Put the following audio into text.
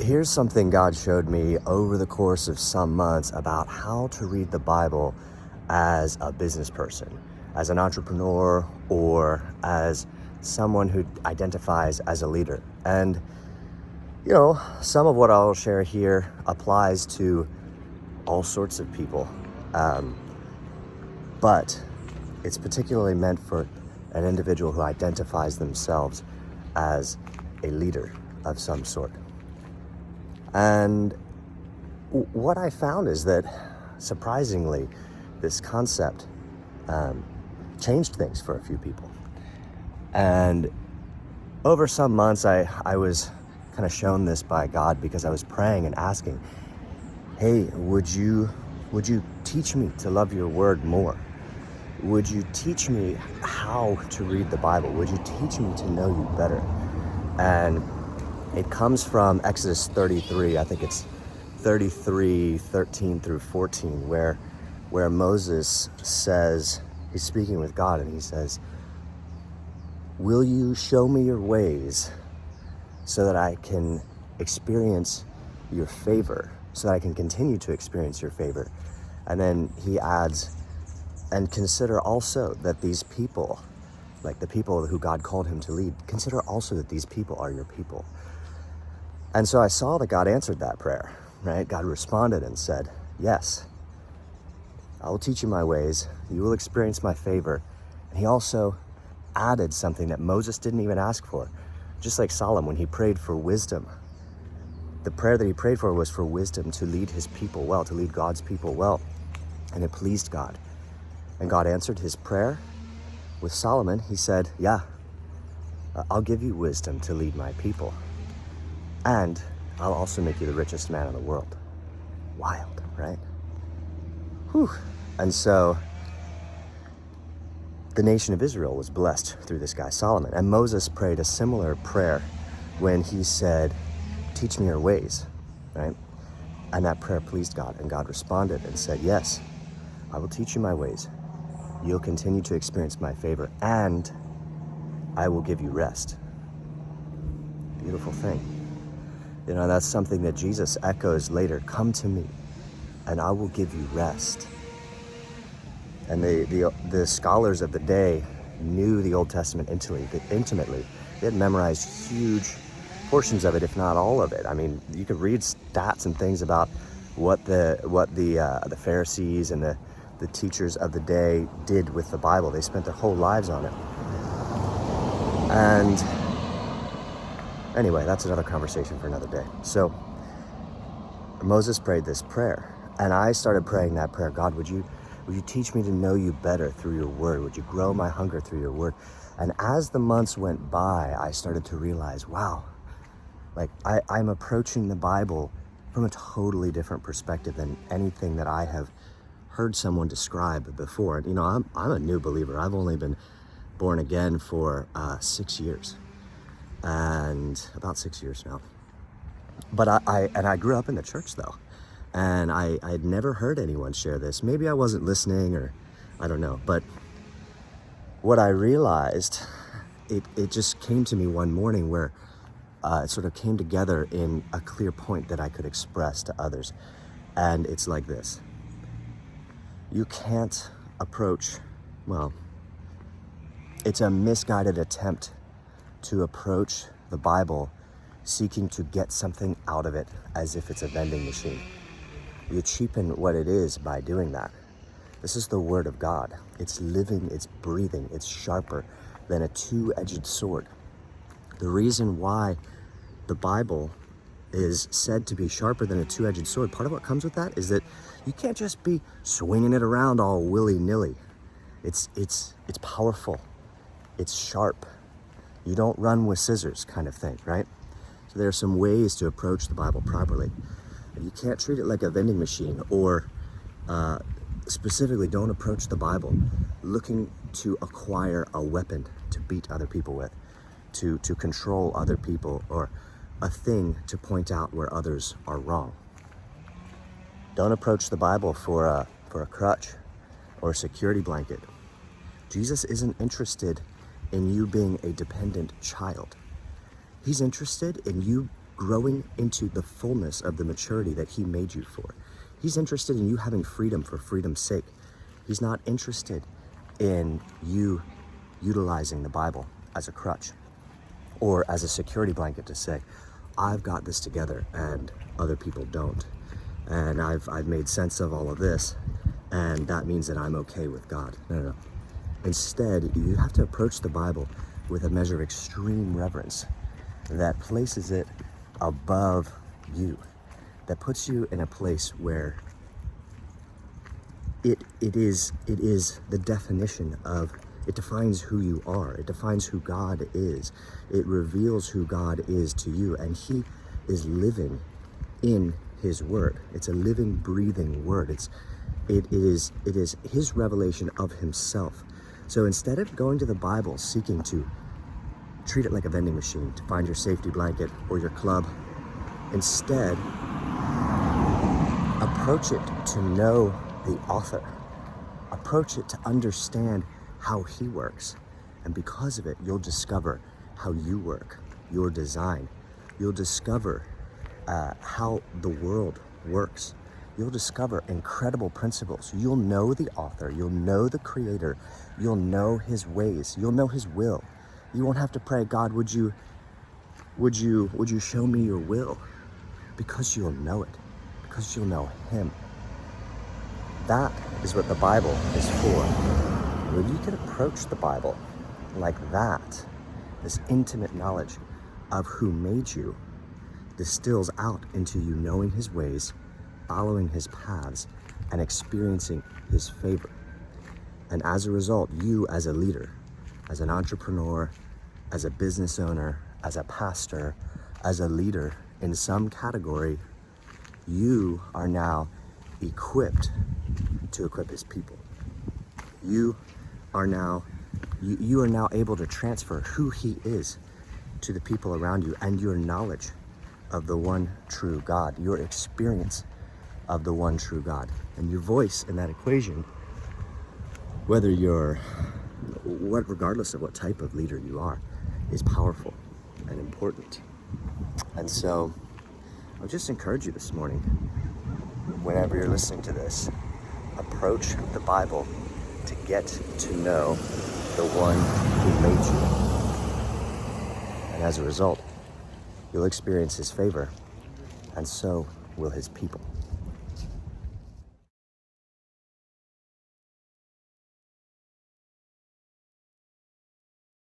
Here's something God showed me over the course of some months about how to read the Bible as a business person, as an entrepreneur, or as someone who identifies as a leader. And, some of what I'll share here applies to all sorts of people. But it's particularly meant for an individual who identifies themselves as a leader of some sort. And what I found is that, surprisingly, this concept changed things for a few people. And over some months, I was kind of shown this by God because I was praying and asking, hey, would you teach me to love your word more? Would you teach me how to read the Bible? Would you teach me to know you better? And it comes from Exodus 33, I think it's 33, 13 through 14, where Moses says, he's speaking with God, and he says, will you show me your ways so that I can experience your favor, so that I can continue to experience your favor? And then he adds, and consider also that these people, like the people who God called him to lead, consider also that these people are your people. And so I saw that God answered that prayer, right? God responded and said, yes, I will teach you my ways. You will experience my favor. And he also added something that Moses didn't even ask for. Just like Solomon, when he prayed for wisdom, the prayer that he prayed for was for wisdom to lead his people well, to lead God's people well. And it pleased God. And God answered his prayer with Solomon. He said, yeah, I'll give you wisdom to lead my people. And I'll also make you the richest man in the world. Wild, right? Whew. And so the nation of Israel was blessed through this guy, Solomon. And Moses prayed a similar prayer when he said, teach me your ways, right? And that prayer pleased God. And God responded and said, yes, I will teach you my ways. You'll continue to experience my favor, and I will give you rest. Beautiful thing. That's something that Jesus echoes later. Come to me, and I will give you rest. And the scholars of the day knew the Old Testament intimately. They had memorized huge portions of it, if not all of it. I mean, you could read stats and things about what the Pharisees and the teachers of the day did with the Bible. They spent their whole lives on it. And anyway, that's another conversation for another day. So Moses prayed this prayer, and I started praying that prayer. God, would you teach me to know you better through your word? Would you grow my hunger through your word? And as the months went by, I started to realize, wow, like I'm approaching the Bible from a totally different perspective than anything that I have heard someone describe before. I'm a new believer. I've only been born again for 6 years, and about 6 years now. But I grew up in the church though, and I had never heard anyone share this. Maybe I wasn't listening, or I don't know. But what I realized, it just came to me one morning where it sort of came together in a clear point that I could express to others. And it's like this. You can't approach, it's a misguided attempt to approach the Bible seeking to get something out of it as if it's a vending machine. You cheapen what it is by doing that. This is the Word of God. It's living, it's breathing, it's sharper than a two-edged sword. The reason why the Bible is said to be sharper than a two-edged sword, part of what comes with that is that you can't just be swinging it around all willy-nilly. It's powerful. It's sharp. You don't run with scissors kind of thing, right? So there are some ways to approach the Bible properly. You can't treat it like a vending machine, or specifically don't approach the Bible looking to acquire a weapon to beat other people with, to control other people, or a thing to point out where others are wrong. Don't approach the Bible for a crutch or a security blanket. Jesus isn't interested in you being a dependent child. He's interested in you growing into the fullness of the maturity that he made you for. He's interested in you having freedom for freedom's sake. He's not interested in you utilizing the Bible as a crutch or as a security blanket to say, I've got this together and other people don't. And I've made sense of all of this, and that means that I'm okay with God. No. Instead, you have to approach the Bible with a measure of extreme reverence that places it above you, that puts you in a place where it is the definition of, it defines who you are. It defines who God is. It reveals who God is to you, and he is living in his word. It's a living, breathing word. It is his revelation of himself. So instead of going to the Bible seeking to treat it like a vending machine to find your safety blanket or your club, instead approach it to know the author. Approach it to understand how he works. And because of it, you'll discover how you work, your design. You'll discover how the world works. You'll discover incredible principles. You'll know the author. You'll know the creator. You'll know his ways. You'll know his will. You won't have to pray, God, would you show me your will? Because you'll know it. Because you'll know him. That is what the Bible is for. When you can approach the Bible like that, this intimate knowledge of who made you distills out into you knowing his ways, following his paths, and experiencing his favor. And as a result, you as a leader, as an entrepreneur, as a business owner, as a pastor, as a leader in some category, you are now equipped to equip his people. You are now able to transfer who he is to the people around you, and your knowledge of the one true God, your experience of the one true God. And your voice in that equation, regardless of what type of leader you are, is powerful and important. And so I'll just encourage you this morning, whenever you're listening to this, approach the Bible to get to know the one who made you. And as a result, you'll experience his favor, and so will his people.